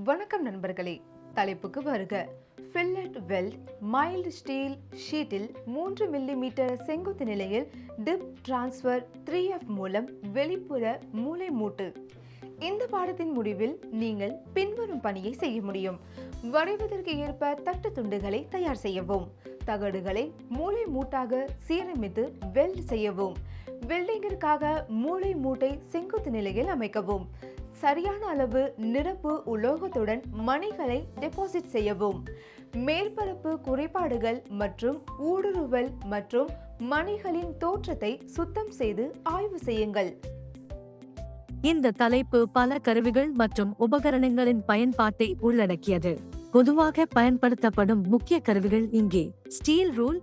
வணக்கம் நண்பர்களே, தலைப்புக்கு வருக. ஃபில்லட் வெல்ட் மைல்டு ஸ்டீல் ஷீட்டில் 3 மில்லிமீட்டர் செங்குத்து நிலையில் டிப் டிரான்ஸ்ஃபர் 3F மூலம் வெளிப்புற மூலை மூட்டு. இந்த பாடத்தின் முடிவில் நீங்கள் பின்வரும் பணியை செய்ய முடியும். வரைவதற்கு ஏற்ப தட்டு துண்டுகளை தயார் செய்யவும். தகடுகளை மூலை மூட்டாக சீரமைத்து வெல்ட் செய்யவும். வெல்டிங்கிற்காக மூலை மூட்டை செங்குத்து நிலையில் அமைக்கவும். சரியான அளவு நிரப்பு உலோகத்துடன் மணிகளை டெபாசிட் செய்யவும். மேற்பரப்பு குறைபாடுகள் மற்றும் ஊடுருவல் மற்றும் மணிகளின் தோற்றத்தை சுத்தம் செய்து ஆய்வு செய்யுங்கள். இந்த தலைப்பு பல கருவிகள் மற்றும் உபகரணங்களின் பயன்பாட்டை உள்ளடக்கியது. பொதுவாக பயன்படுத்தப்படும் முக்கிய கருவிகள் இங்கே: steel rule,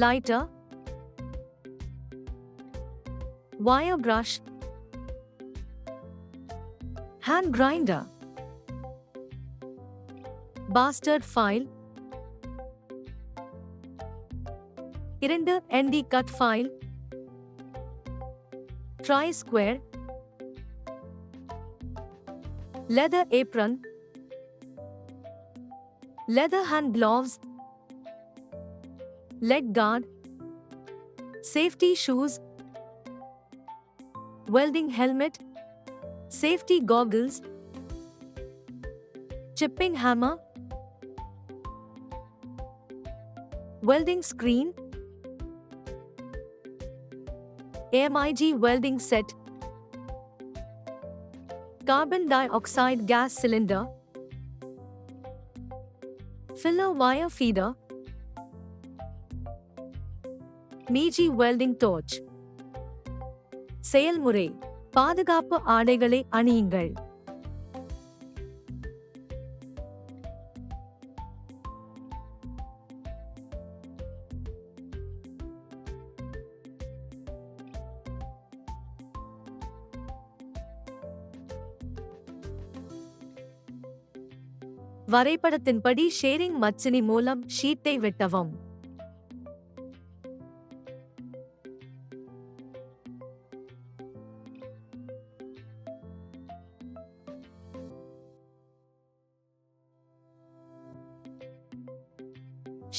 lighter, wire brush, hand grinder, bastard file, 2 ND cut file, tri-square, leather apron, leather hand gloves, leg guard, safety shoes, welding helmet, safety goggles, chipping hammer, welding screen, AMIG welding set, carbon dioxide gas cylinder, filler wire feeder, NIMI welding torch. செயல்முறை: பாதுகாப்பு ஆடைகளை அணியுங்கள். வரைபடத்தின்படி sharing மச்சினி மூலம் ஷீட்டை வெட்டவும்.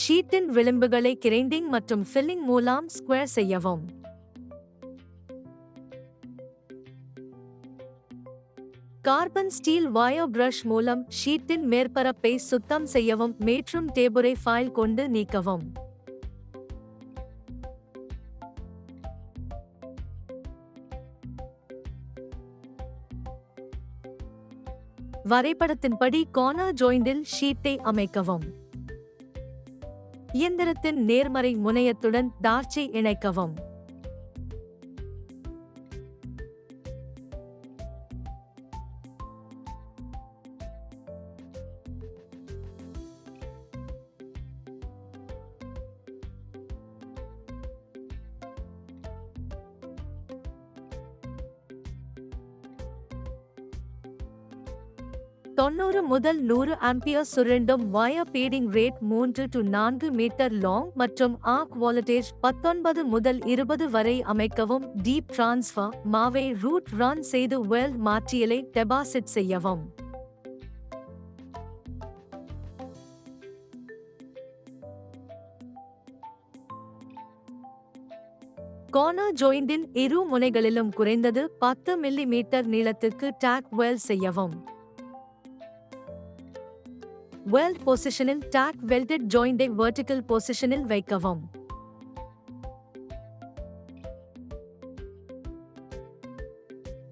ஷீட்டின் விளிம்புகளை grinding மற்றும் filling மூலம் Square செய்யவும். Carbon steel wire brush மூலம் ஷீட்டின் மேற்பரப்பை சுத்தம் செய்யவும் மற்றும் டேபுரை ஃபைல் கொண்டு நீக்கவும். வரைபடத்தின்படி கார்னர் ஜாயிண்டில் ஷீட்டை அமைக்கவும். இயந்திரத்தின் நேர்மறை முனையத்துடன் டார்ச்சை இணைக்கவும். தொண்ணூறு முதல் 100 ஆம்பியர் சுருண்டும் wire feeding rate 3 to 4 metre long மற்றும் ஆர்க் வோல்டேஜ் 19 முதல் 20 வரை அமைக்கவும். டீப் டிரான்ஸ்ஃபர் மாவை ரூட் ரன் செய்து வெல்ட் மாற்றியலை டெபாசிட் செய்யவும். கார்னர் ஜாயிண்டின் இரு முனைகளிலும் குறைந்தது 10 மில்லிமீட்டர் நீளத்துக்கு டாக் வெல்ட் செய்யவும். வெல்ட் பொசிஷனில் டாக் வெல்டட் ஜாயிண்டை வெர்டிகல் பொசிஷனில் வைக்கவும்.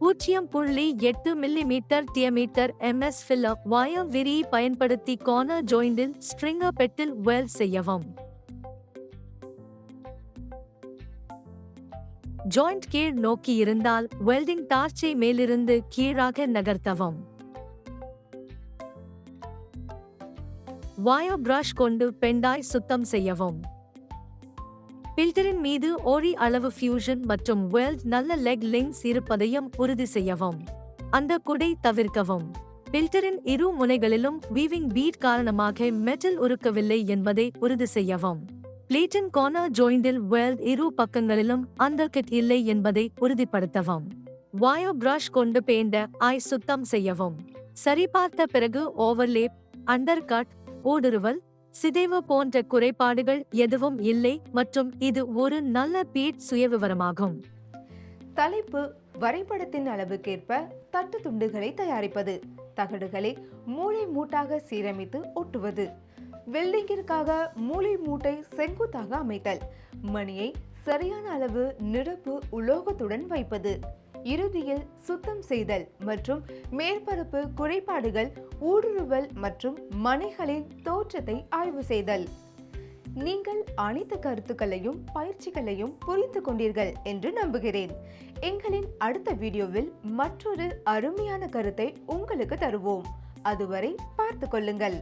.8 millimetre diameter MS filler wire விரியை பயன்படுத்தி கார்னர் ஜாயிண்டில் ஸ்ட்ரிங்கர் பெட்டில் வெல்ட் செய்யவும். ஜாயிண்ட் கீழ் நோக்கி இருந்தால் வெல்டிங் டார்ச்சை மேலிருந்து கீழாக நகர்த்தவும். வயர் பிரஷ் கொண்டு பெண்டாய் சுத்தம் செய்யவும். பில்டரின் மீது ஓரி அளவு ஃபியூஷன் மற்றும் வெல்ட் நல்ல லெக் லிங்க்ஸ் இருப்பதையும் உறுதி செய்யவும். அந்த குடை தவிர்க்கவும். பில்டரின் இரு முனைகளிலும் வீவிங் பீட் காரணமாக மெட்டல் உருக்கவில்லை என்பதை உறுதி செய்யவும். பிளேட்டின் கார்னர் ஜாயிண்டில் வெல்ட் இரு பக்கங்களிலும் அண்டர்கட் இல்லை என்பதை உறுதிப்படுத்தவும். வயர் பிரஷ் கொண்டு பெயிண்ட ஐ சுத்தம் செய்யவும். சரிபார்த்த பிறகு ஓவர்லேப், அண்டர்கட், ஊடுருவல், சிதைவு போன்ற குறைபாடுகள் எதுவும் இல்லை மற்றும் இது ஒரு நல்ல பீட் சுயவிவரமாகும். தலைப்பு: வரைபடத்தின் அளவுக்கேற்ப தட்டு துண்டுகளை தயாரிப்பது, தகடுகளை மூலை மூட்டாக சீரமைத்து ஒட்டுவது, வெல்டிங்கிற்காக மூலை மூட்டை செங்குத்தாக அமைத்தல், மணியை சரியான அளவு நிரப்பு உலோகத்துடன் வைப்பது, இறுதியில் சுத்தம் செய்தல் மற்றும் மேற்பரப்பு குறைபாடுகள், ஊடுருவல் மற்றும் மணிகளின் தோற்றத்தை ஆய்வு செய்தல். நீங்கள் அனைத்து கருத்துக்களையும் பயிற்சிகளையும் புரிந்து கொண்டீர்கள் என்று நம்புகிறேன். எங்களின் அடுத்த வீடியோவில் மற்றொரு அருமையான கருத்தை உங்களுக்கு தருவோம். அதுவரை பார்த்து கொள்ளுங்கள்.